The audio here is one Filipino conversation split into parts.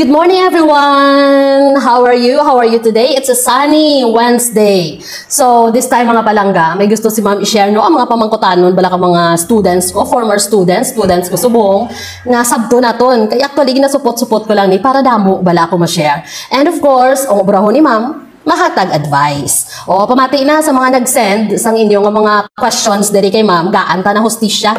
Good morning, everyone! How are you? How are you today? It's a sunny Wednesday. So, this time mga palangga, may gusto si ma'am i-share no ang mga pamangkutanon bala ka mga students ko, former students ko subong, nga sabto naton. Kaya actually, ginasupot-supot ko lang ni para damo bala ako ma-share. And of course, ang obrahon ni ma'am, mahatag advice. O, pamati na sa mga nag-send sang inyong mga questions diri kay ma'am, gaanta na hostisya.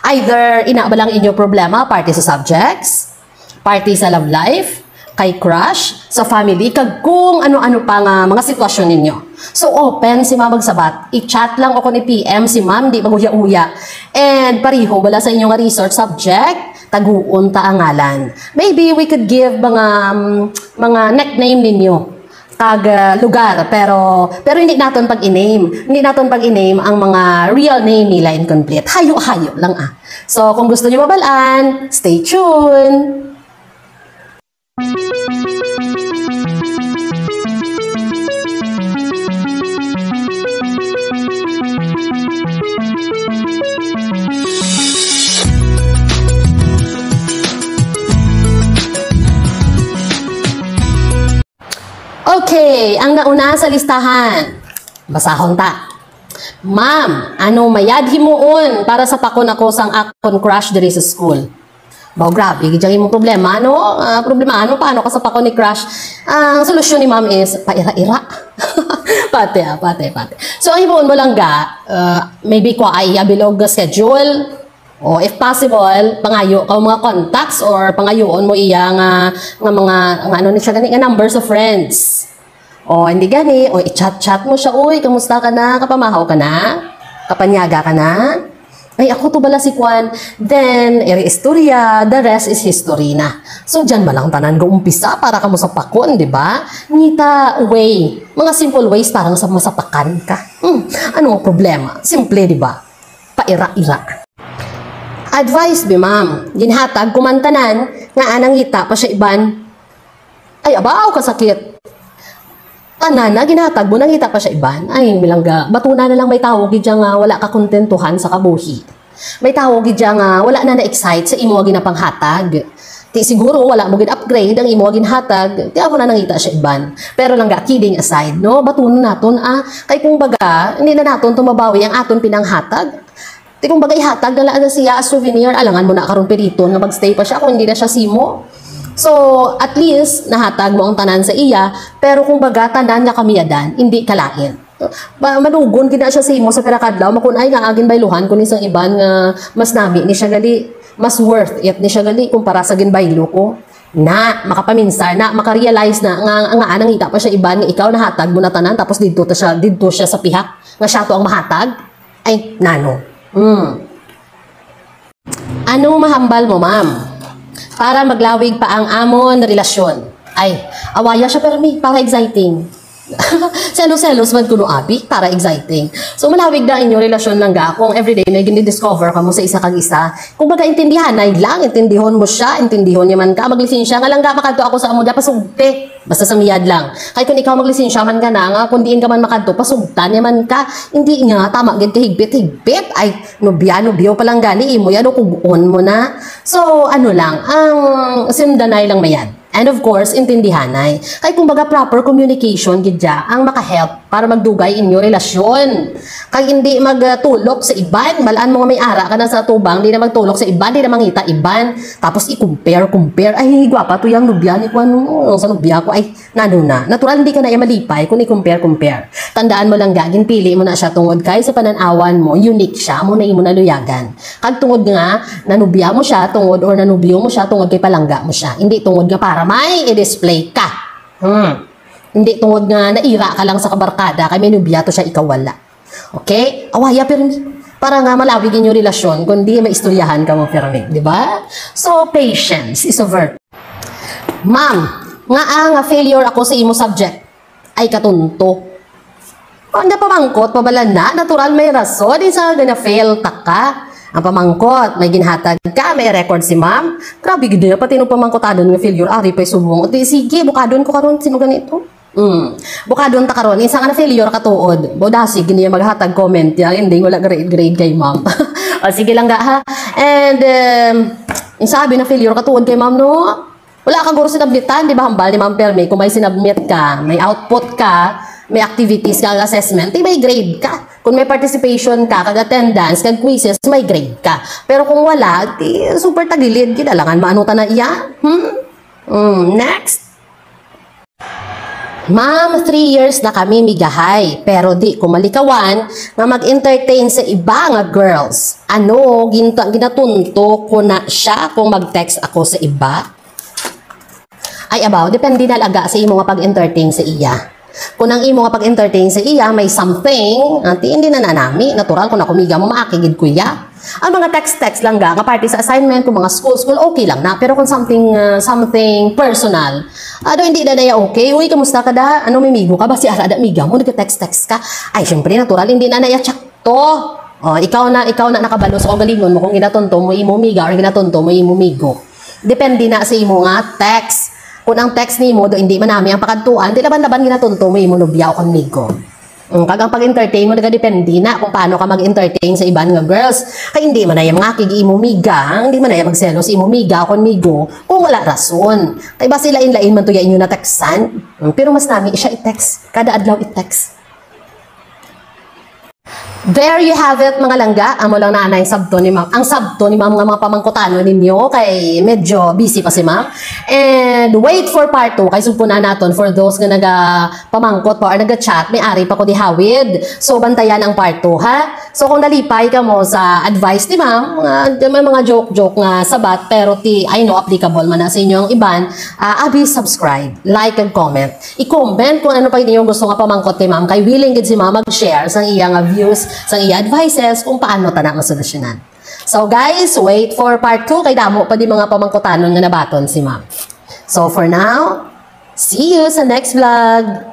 Either ina ba lang inyo problema, party sa subjects, party sa love life, kay crush, sa family, kag kung ano-ano pa nga mga sitwasyon ninyo. So, open si ma'am magsabat. I-chat lang ako ni PM si ma'am, di maguya-uya. And pariho, bala sa inyong research subject, taguon ta ang ngalan. Maybe we could give mga nickname ninyo kag lugar, pero hindi naton pag-iname. Hindi naton pag-iname ang mga real name nila incomplete. Hayo-hayo lang ah. So, kung gusto niyo mabalaan, stay tuned! Okay, ang nauna sa listahan. Basahon ta. Ma'am, ano mayad himuon para sa pakon ako sang akon crush diri sa school? Baw, grabe, gidyan mo problema, ano? Paano ka sa pakon ni crush? Ang solusyon ni ma'am is, paira-ira. pate. So, ang himuon mo lang maybe ko ay abilog schedule, o if possible, pangayo ka mga contacts or pangayoon mo iya nga mga ano ni siya gani nga numbers of friends. O hindi gani, o i-chat mo siya, uy, kamusta ka na? Kapamahaw ka na? Kapanyaga ka na? Ay, ako to bala si Kwan. Then, istorya, the rest is history na. So, dyan ba lang tanan umpisa para ka mo sa pakon, di ba? Ngita way. Mga simple ways parang sa masapakan ka. Ano ang problema? Simple, di ba? Paira-ira. Advice, bi ma'am. Ginhatag, kumantanan, nga anang ngita pa siya iban. Ay, abaw, kasakit. Anana, ginatag mo, nangita pa siya iban. Ay, bilangga, batuna na lang may tawag idya nga wala ka kontentuhan sa kabuhi. May tawag idya nga wala na na-excite sa imo ginapanghatag. Ti siguro wala mo gin-upgrade ang imo ginhatag, ti ako na nangita siya iban. Pero langga, kidding aside, no? Batunan naton, kay kung baga, hindi na naton tumabawi ang aton pinanghatag. Ti kung baga ihatag na lang na siya as souvenir, alangan mo na karon perito na magstay pa siya kung hindi na siya simo. So, at least, nahatag mo ang tanan sa iya, pero kung baga, tanan niya kamiyadan, hindi kalain. Manugon, gina siya sa imo sa pirakadlaw, makunay nga agin bayluhan, kung isang iban nga mas nami, ni siya gali, mas worth it, ni siya gali, kumpara sa ginbaylo ko. Na, makapaminsar, na, makarealize na, nga anang ita pa siya iban, nga ikaw nahatag mo na tanan, tapos dito siya sa pihak, nga siya to ang mahatag, ay, nano. Anong mahambal mo, ma'am? Para maglawig pa ang amon relasyon. Ay, awaya siya pero para exciting. Selos-selos man kuno abi, para exciting. So, malawig na inyong relasyon lang kung everyday may gini-discover ka mo sa isa kag isa. Kung baga intindihan, ay lang, intindihon mo siya, intindihon niya man ka, maglisensya nga lang makadto ako sa amo, da pasugte. Basta sa miyad lang. Kahit kung ikaw maglisensya man ka na, nga, kung diin ka man makadto, pasugtan niya man ka, hindi nga, tama, ganit ka higpit. Ay, nobya pa lang gali, imo yan, o kuguon mo na. So, ano lang, ang simdanay lang mayad. And of course, intindihanay. Kaya kumbaga proper communication gidya ang makahelp para magdugay inyo relasyon. Kaya hindi magtulok sa iban, balaan mo nga may ara ka na sa tubang, hindi na magtulok sa iban, hindi na mangita iban. Tapos i-compare. Ay, gwapa to yung nubya ni ko, sa nubya ko, ay, na. Natural, hindi ka na malipay kung i-compare. Tandaan mo lang gagin, pili mo na siya tungod kay sa pananawan mo, unique siya, mo na imo na luyagan. Kag tungod nga, nanubya mo siya tungod or nanubyo mo siya tungod kay palangga mo siya. Hindi tungod nga para may i-display ka. Hindi tungod nga naira ka lang sa kabarkada, kay may nubiyato siya, ikaw wala. Okay? Awaya, pero para nga malawigin yung relasyon, kundi may istoryahan ka mo pirmi, di ba? So, patience is a virtue. Ma'am, nga failure ako sa imo subject, ay katunto. Kung na pamangkot, pabalan na, natural may rason, isa na fail ta ka. Ang pamangkot, may ginhatag ka, may record si ma'am. Grabe gid pati nung pamangkotadon nga failure, ari pa subong. Sige, bukadon ko karon sino ganito. Bukadon ta karon, isang na failure katuod. Bodasi gini maghatag comment ya, hindi wala grade kay ma'am. O sige lang ga ha. And sabi na failure katuod kay ma'am no. Wala kang guro sinabmitan, di ba hambal ni Ma'am Perme, kung may sinabmit ka, may output ka, may activities ka, assessment, may grade ka. Kung may participation ka, kag-attendance, kag-quizzes, may grade ka. Pero kung wala, di super tagilid, kinalangan maanutan na iya. Next. Ma'am, 3 years na kami migahay, pero di ko malikawan nga mag-entertain sa iba nga girls. Ano, ginatunto ko na siya kung mag-text ako sa iba? Ay abaw, depende na laga sa imo nga pag-entertain sa iya. Kung ang imo nga pag-entertain sa iya, may something, hindi na nanami, natural kung nakumiga mo, maakigid kuya. Ang mga text-text lang nga party sa assignment, kung mga school, okay lang na. Pero kung something personal, hindi na naya okay. Uy, kamusta ka da? Ano, mimigo ka ba? Si Arada, miga mo, nag-text-text ka. Ay, syempre, natural, hindi na naya check to. Ikaw na nakabalo sa kagalingon mo kung ginatunto mo imo miga or ginatunto mo imo migo. Depende na sa imo nga text. Kung ang text ni mo, hindi man namin ang pakadtuan, di laban-laban ginatunto mo imo nubya o konmigo. Kagang pag-entertain mo, nagadepende na kung paano ka mag-entertain sa ibang nga girls. Kaya hindi man na yung mga kigi-imumiga, hindi man na yung magselos imumiga o konmigo, kung wala rason. Kaya ba sila inlain man to ya inyo na textan? Pero mas nami siya i-text, kada adlaw i-text. There you have it mga langga. Amo lang na ang sabto ni ma'am. Ang sabto ni ma'am nga mga pamangkutano ninyo kay medyo busy pa si ma'am. And wait for part 2 kay sugpunan naton for those nga naga-pamangkot pa or naga-chat, may ari pa ko di hawid. So bantayan ang part 2 ha. So kung nalipay ka mo sa advice ni ma'am, may mga joke-joke nga sabat pero I know applicable man na sa inyong iban, abi subscribe, like and comment. I-comment kung ano pa inyong gusto nga pamangkot kay ma'am kay willing gid si ma'am mag-share sang iyang views, sang iya advices kung paano ta na masolusyonan. So guys, wait for part 2 kay damo pa di mga pamangkutanon nga nabaton si ma'am. So for now, see you sa next vlog.